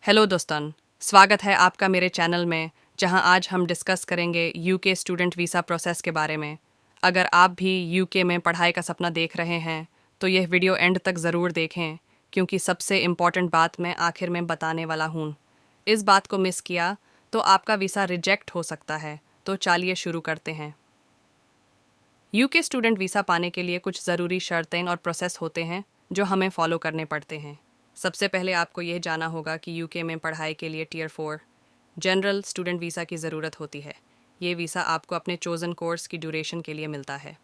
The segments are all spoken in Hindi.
हेलो दोस्तन, स्वागत है आपका मेरे चैनल में जहां आज हम डिस्कस करेंगे यूके स्टूडेंट वीज़ा प्रोसेस के बारे में। अगर आप भी यूके में पढ़ाई का सपना देख रहे हैं तो यह वीडियो एंड तक ज़रूर देखें क्योंकि सबसे इम्पॉर्टेंट बात मैं आखिर में बताने वाला हूँ। इस बात को मिस किया तो आपका वीज़ा रिजेक्ट हो सकता है। तो चलिए शुरू करते हैं। यूके स्टूडेंट वीज़ा पाने के लिए कुछ ज़रूरी शर्तें और प्रोसेस होते हैं जो हमें फॉलो करने पड़ते हैं। सबसे पहले आपको यह जाना होगा कि यूके में पढ़ाई के लिए टियर 4 जनरल स्टूडेंट वीज़ा की ज़रूरत होती है। ये वीज़ा आपको अपने चोज़न कोर्स की ड्यूरेशन के लिए मिलता है।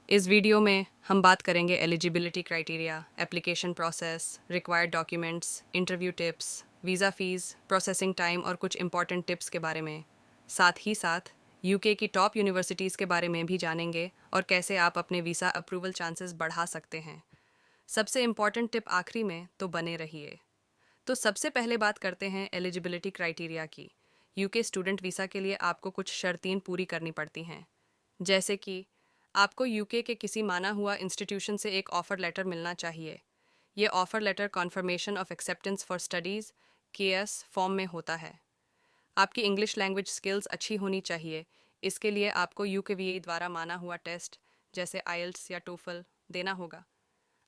इस वीडियो में हम बात करेंगे eligibility criteria, application process, required documents, interview tips, visa fees, processing time और कुछ इंपॉर्टेंट टिप्स के बारे में। साथ ही साथ यूके की टॉप यूनिवर्सिटीज़ के बारे में भी जानेंगे और कैसे आप अपने वीज़ा अप्रूवल चांसेस बढ़ा सकते हैं। सबसे इम्पॉर्टेंट टिप आखिरी में, तो बने रहिए। तो सबसे पहले बात करते हैं एलिजिबिलिटी क्राइटेरिया की। यूके स्टूडेंट वीज़ा के लिए आपको कुछ शर्तें पूरी करनी पड़ती हैं, जैसे कि आपको यूके के किसी माना हुआ इंस्टीट्यूशन से एक ऑफ़र लेटर मिलना चाहिए। ये offer letter confirmation of acceptance for studies CAS form में होता है। आपकी इंग्लिश लैंग्वेज स्किल्स अच्छी होनी चाहिए। इसके लिए आपको यूकेवीए द्वारा माना हुआ टेस्ट जैसे आईएलटीएस या टोफल देना होगा।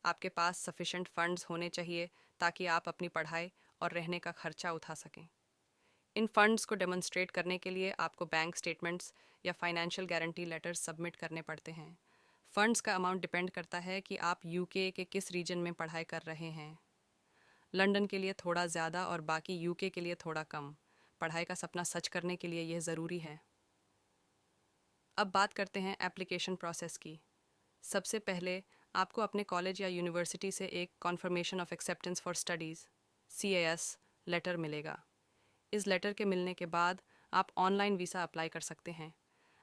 आपके पास सफिशेंट फंड्स होने चाहिए ताकि आप अपनी पढ़ाई और रहने का खर्चा उठा सकें। इन फंड्स को डेमोन्स्ट्रेट करने के लिए आपको बैंक स्टेटमेंट्स या फाइनेंशियल गारंटी लेटर्स सबमिट करने पड़ते हैं। फंड्स का अमाउंट डिपेंड करता है कि आप यूके के किस रीजन में पढ़ाई कर रहे हैं। लंदन के लिए थोड़ा ज़्यादा और बाकी यूके के लिए थोड़ा कम। पढ़ाई का सपना सच करने के लिए यह ज़रूरी है। अब बात करते हैं एप्लीकेशन प्रोसेस की। सबसे पहले आपको अपने कॉलेज या यूनिवर्सिटी से एक confirmation of acceptance for studies CAS letter मिलेगा। इस लेटर के मिलने के बाद आप ऑनलाइन वीज़ा अप्लाई कर सकते हैं।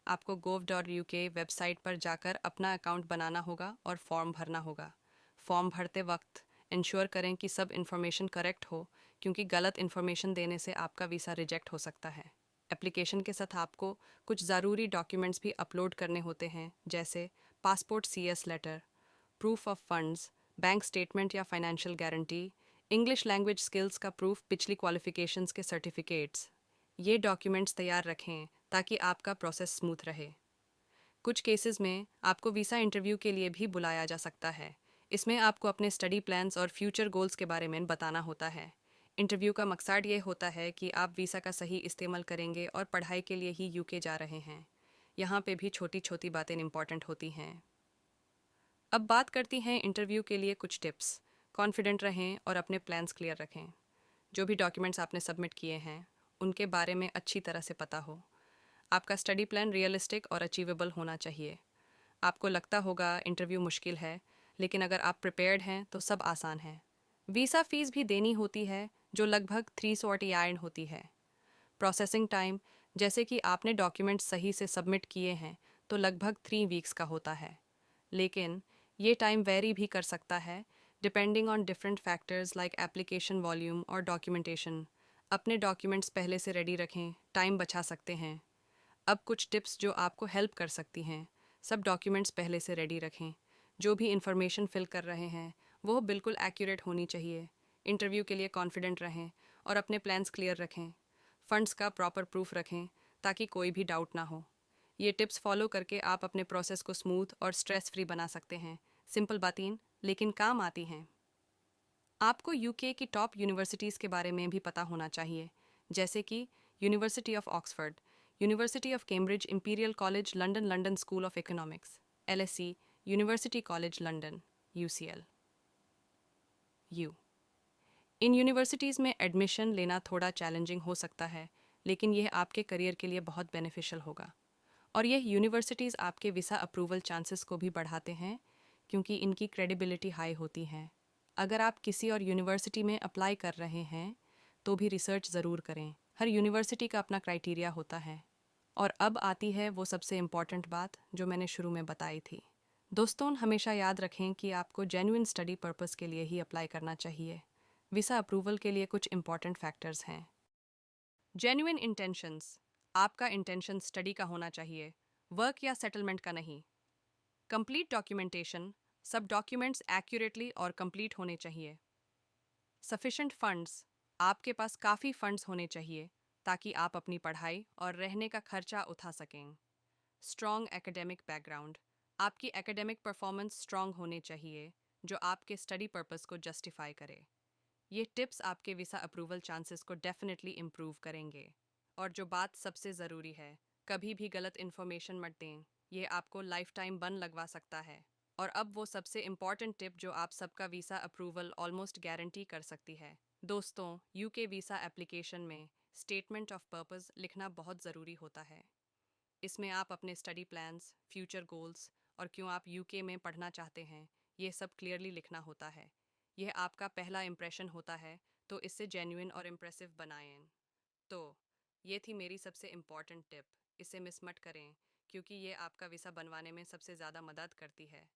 आपको gov.uk वेबसाइट पर जाकर अपना अकाउंट बनाना होगा और फॉर्म भरना होगा। फॉर्म भरते वक्त इंश्योर करें कि सब इन्फॉर्मेशन करेक्ट हो, क्योंकि गलत इन्फॉर्मेशन देने से आपका वीज़ा रिजेक्ट हो सकता है। एप्लीकेशन के साथ आपको कुछ ज़रूरी डॉक्यूमेंट्स भी अपलोड करने होते हैं, जैसे passport CS letter, proof of funds, bank statement या financial guarantee, English language skills का प्रूफ, पिछली क्वालिफिकेशंस के सर्टिफिकेट्स। ये डॉक्यूमेंट्स तैयार रखें ताकि आपका प्रोसेस स्मूथ रहे। कुछ केसेस में आपको वीज़ा इंटरव्यू के लिए भी बुलाया जा सकता है। इसमें आपको अपने स्टडी प्लान्स और फ्यूचर गोल्स के बारे में बताना होता है। इंटरव्यू का मकसद ये होता है कि आप वीज़ा का सही इस्तेमाल करेंगे और पढ़ाई के लिए ही यूके जा रहे हैं। यहाँ पे भी छोटी छोटी बातें इंपॉर्टेंट होती हैं। अब बात करती हैं इंटरव्यू के लिए कुछ टिप्स। कॉन्फिडेंट रहें और अपने प्लान्स क्लियर रखें। जो भी डॉक्यूमेंट्स आपने सबमिट किए हैं उनके बारे में अच्छी तरह से पता हो। आपका स्टडी प्लान रियलिस्टिक और अचीवेबल होना चाहिए। आपको लगता होगा इंटरव्यू मुश्किल है, लेकिन अगर आप प्रिपेयर्ड हैं तो सब आसान है। वीज़ा फ़ीस भी देनी होती है, जो लगभग 340 आयन होती है। प्रोसेसिंग टाइम, जैसे कि आपने डॉक्यूमेंट सही से सबमिट किए हैं तो लगभग 3 वीक्स का होता है, लेकिन ये टाइम वेरी भी कर सकता है depending on different factors like application volume और डॉक्यूमेंटेशन। अपने डॉक्यूमेंट्स पहले से रेडी रखें, टाइम बचा सकते हैं। अब कुछ टिप्स जो आपको हेल्प कर सकती हैं। सब डॉक्यूमेंट्स पहले से रेडी रखें। जो भी इंफॉर्मेशन फिल कर रहे हैं वो बिल्कुल एक्यूरेट होनी चाहिए। इंटरव्यू के लिए कॉन्फिडेंट रहें और अपने प्लान्स क्लियर रखें। फंड्स का प्रॉपर प्रूफ रखें ताकि कोई भी डाउट ना हो। ये टिप्स फॉलो करके आप अपने प्रोसेस को स्मूथ और स्ट्रेस फ्री बना सकते हैं। सिंपल बातें लेकिन काम आती हैं। आपको यूके की टॉप यूनिवर्सिटीज़ के बारे में भी पता होना चाहिए, जैसे कि university of Oxford, university of Cambridge, imperial college London, London school of economics, LSE, university college London, UCL, you. In universities में एडमिशन लेना थोड़ा चैलेंजिंग हो सकता है, लेकिन यह आपके करियर के लिए बहुत बेनिफिशियल होगा। और यह यूनिवर्सिटीज़ आपके वीज़ा अप्रूवल चांसेस को भी बढ़ाते हैं, क्योंकि इनकी क्रेडिबिलिटी हाई होती है। अगर आप किसी और यूनिवर्सिटी में अप्लाई कर रहे हैं तो भी रिसर्च ज़रूर करें। हर यूनिवर्सिटी का अपना क्राइटेरिया होता है। और अब आती है वो सबसे इम्पॉर्टेंट बात जो मैंने शुरू में बताई थी। दोस्तों, हमेशा याद रखें कि आपको जेन्युइन स्टडी पर्पस के लिए ही अप्लाई करना चाहिए। वीज़ा अप्रूवल के लिए कुछ इम्पॉर्टेंट फैक्टर्स हैं। जेन्युइन इंटेंशंस, आपका इंटेंशन स्टडी का होना चाहिए, वर्क या सेटलमेंट का नहीं। कंप्लीट डॉक्यूमेंटेशन, सब डॉक्यूमेंट्स एक्यूरेटली और कंप्लीट होने चाहिए। सफिशेंट फंड्स, आपके पास काफ़ी फंड्स होने चाहिए ताकि आप अपनी पढ़ाई और रहने का खर्चा उठा सकें। Strong academic background. आपकी एकेडमिक परफॉर्मेंस स्ट्रॉन्ग होने चाहिए जो आपके स्टडी पर्पस को जस्टिफाई करे। ये टिप्स आपके वीसा अप्रूवल चांसेस को डेफिनेटली इम्प्रूव करेंगे। और जो बात सबसे ज़रूरी है, कभी भी गलत इन्फॉर्मेशन मत दें। ये आपको लाइफ टाइम बन लगवा सकता है। और अब वो सबसे इम्पॉर्टेंट टिप जो आप सबका वीसा अप्रूवल ऑलमोस्ट गारंटी कर सकती है। दोस्तों, यूके वीसा एप्लीकेशन में स्टेटमेंट ऑफ पर्पस लिखना बहुत ज़रूरी होता है। इसमें आप अपने स्टडी प्लान्स, फ्यूचर गोल्स और क्यों आप यूके में पढ़ना चाहते हैं, ये सब क्लियरली लिखना होता है। यह आपका पहला इम्प्रेशन होता है, तो इससे जेन्युइन और इम्प्रेसिव बनाएं। तो ये थी मेरी सबसे इम्पॉर्टेंट टिप। इसे मिस मत करें क्योंकि ये आपका वीसा बनवाने में सबसे ज़्यादा मदद करती है।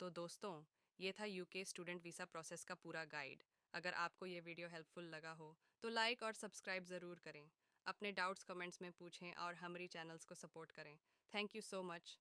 तो दोस्तों, ये था यूके स्टूडेंट वीसा प्रोसेस का पूरा गाइड। अगर आपको ये वीडियो हेल्पफुल लगा हो तो लाइक और सब्सक्राइब ज़रूर करें। अपने डाउट्स कमेंट्स में पूछें और हमारी चैनल्स को सपोर्ट करें। Thank you so much.